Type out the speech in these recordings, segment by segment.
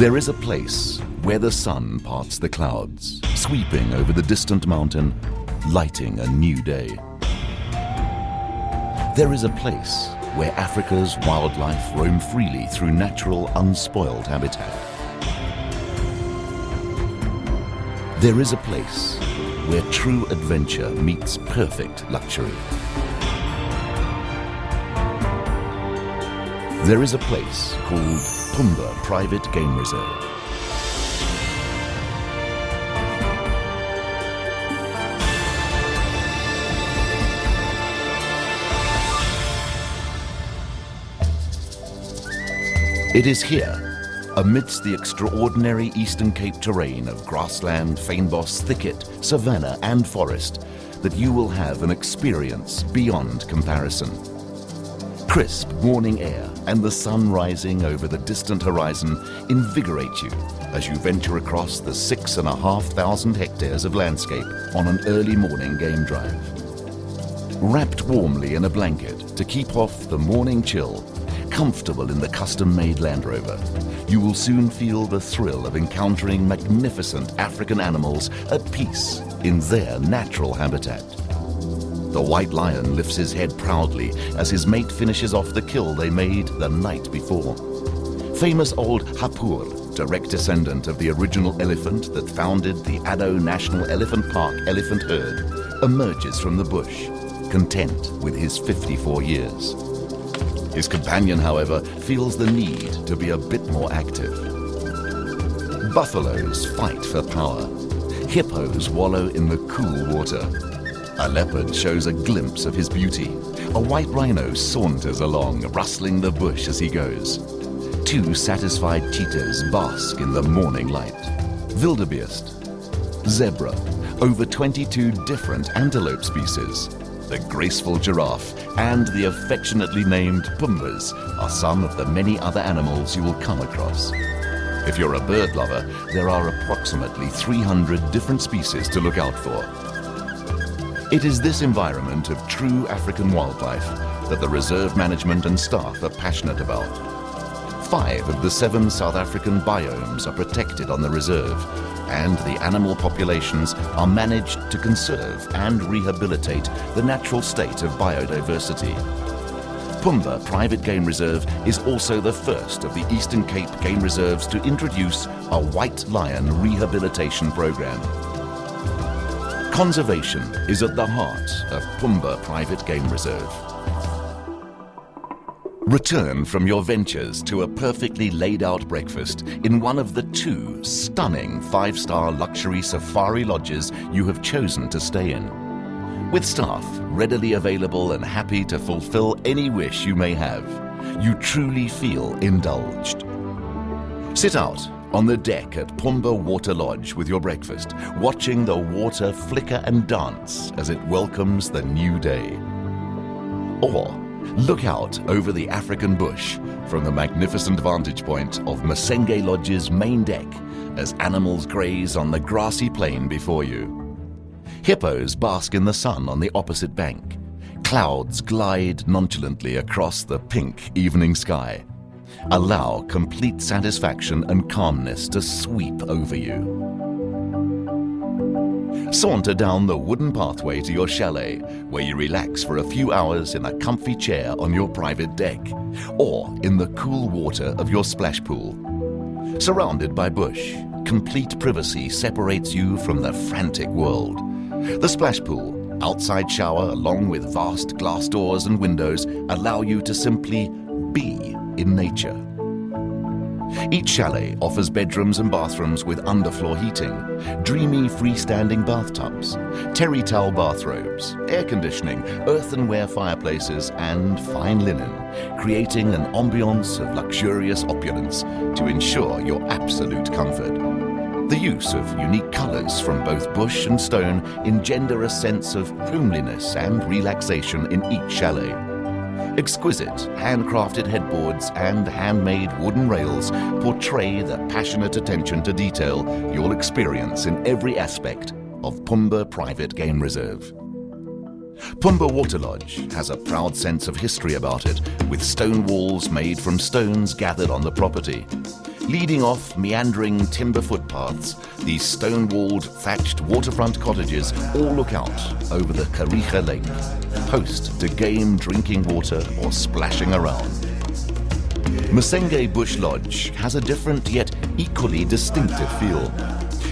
There is a place where the sun parts the clouds, sweeping over the distant mountain, lighting a new day. There is a place where Africa's wildlife roam freely through natural, unspoiled habitat. There is a place where true adventure meets perfect luxury. There is a place called Pumba Private Game Reserve. It is here, amidst the extraordinary Eastern Cape terrain of grassland, fynbos, thicket, savanna and forest, that you will have an experience beyond comparison. Crisp morning air and the sun rising over the distant horizon invigorate you as you venture across the 6,500 hectares of landscape on an early morning game drive. Wrapped warmly in a blanket to keep off the morning chill, comfortable in the custom-made Land Rover, you will soon feel the thrill of encountering magnificent African animals at peace in their natural habitat. The white lion lifts his head proudly as his mate finishes off the kill they made the night before. Famous old hippo, direct descendant of the original elephant that founded the Addo National Elephant Park elephant herd, emerges from the bush, content with his 54 years. His companion, however, feels the need to be a bit more active. Buffaloes fight for power. Hippos wallow in the cool water. A leopard shows a glimpse of his beauty. A white rhino saunters along, rustling the bush as he goes. Two satisfied cheetahs bask in the morning light. Wildebeest, zebra, over 22 different antelope species, the graceful giraffe, and the affectionately named Pumbas are some of the many other animals you will come across. If you're a bird lover, there are approximately 300 different species to look out for. It is this environment of true African wildlife that the reserve management and staff are passionate about. 5 of the 7 South African biomes are protected on the reserve, and the animal populations are managed to conserve and rehabilitate the natural state of biodiversity. Pumba Private Game Reserve is also the first of the Eastern Cape game reserves to introduce a white lion rehabilitation program. Conservation is at the heart of Pumba Private Game Reserve. Return from your ventures to a perfectly laid-out breakfast in one of the 2 stunning 5-star luxury safari lodges you have chosen to stay in. With staff readily available and happy to fulfill any wish you may have, you truly feel indulged. Sit out on the deck at Pumba Water Lodge with your breakfast, watching the water flicker and dance as it welcomes the new day. Or look out over the African bush from the magnificent vantage point of Masenge Lodge's main deck as animals graze on the grassy plain before you. Hippos bask in the sun on the opposite bank. Clouds glide nonchalantly across the pink evening sky. Allow complete satisfaction and calmness to sweep over you. Saunter down the wooden pathway to your chalet, where you relax for a few hours in a comfy chair on your private deck, or in the cool water of your splash pool. Surrounded by bush, complete privacy separates you from the frantic world. The splash pool, outside shower, along with vast glass doors and windows, allow you to simply be in nature. Each chalet offers bedrooms and bathrooms with underfloor heating, dreamy freestanding bathtubs, terry towel bathrobes, air conditioning, earthenware fireplaces, and fine linen, creating an ambiance of luxurious opulence to ensure your absolute comfort. The use of unique colors from both bush and stone engender a sense of homeliness and relaxation in each chalet. Exquisite handcrafted headboards and handmade wooden rails portray the passionate attention to detail you'll experience in every aspect of Pumba Private Game Reserve. Pumba Water Lodge has a proud sense of history about it, with stone walls made from stones gathered on the property. Leading off meandering timber footpaths, these stone-walled, thatched waterfront cottages all look out over the Kariga Lake, host to game drinking water or splashing around. Masenge Bush Lodge has a different yet equally distinctive feel.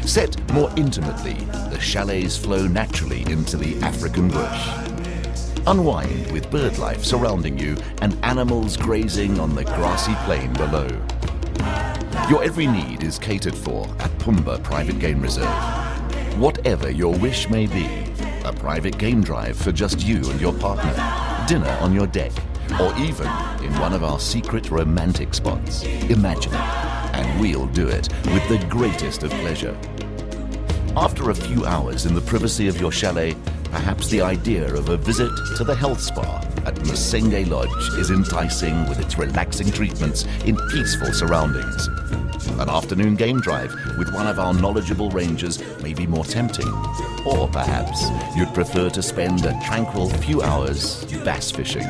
Set more intimately, the chalets flow naturally into the African bush. Unwind with bird life surrounding you and animals grazing on the grassy plain below. Your every need is catered for at Pumba Private Game Reserve. Whatever your wish may be, a private game drive for just you and your partner, dinner on your deck, or even in one of our secret romantic spots. Imagine it, and we'll do it with the greatest of pleasure. After a few hours in the privacy of your chalet, perhaps the idea of a visit to the health spa at Masenge Lodge is enticing with its relaxing treatments in peaceful surroundings. An afternoon game drive with one of our knowledgeable rangers may be more tempting. Or perhaps you'd prefer to spend a tranquil few hours bass fishing.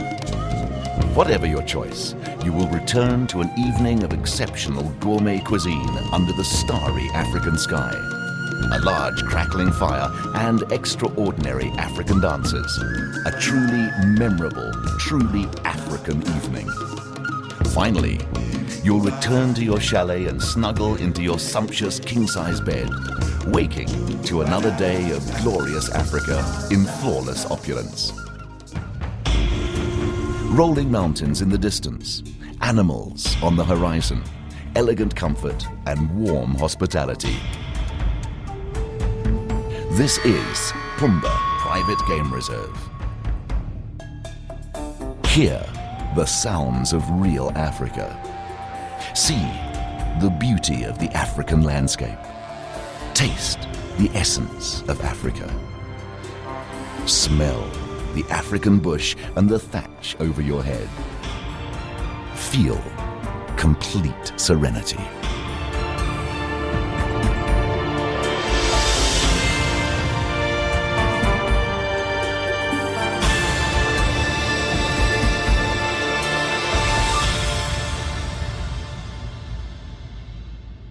Whatever your choice, you will return to an evening of exceptional gourmet cuisine under the starry African sky. A large crackling fire and extraordinary African dancers. A truly memorable, truly African evening. Finally, you'll return to your chalet and snuggle into your sumptuous king-size bed, waking to another day of glorious Africa in flawless opulence. Rolling mountains in the distance, animals on the horizon, elegant comfort and warm hospitality. This is Pumba Private Game Reserve. Hear the sounds of real Africa. See the beauty of the African landscape. Taste the essence of Africa. Smell the African bush and the thatch over your head. Feel complete serenity.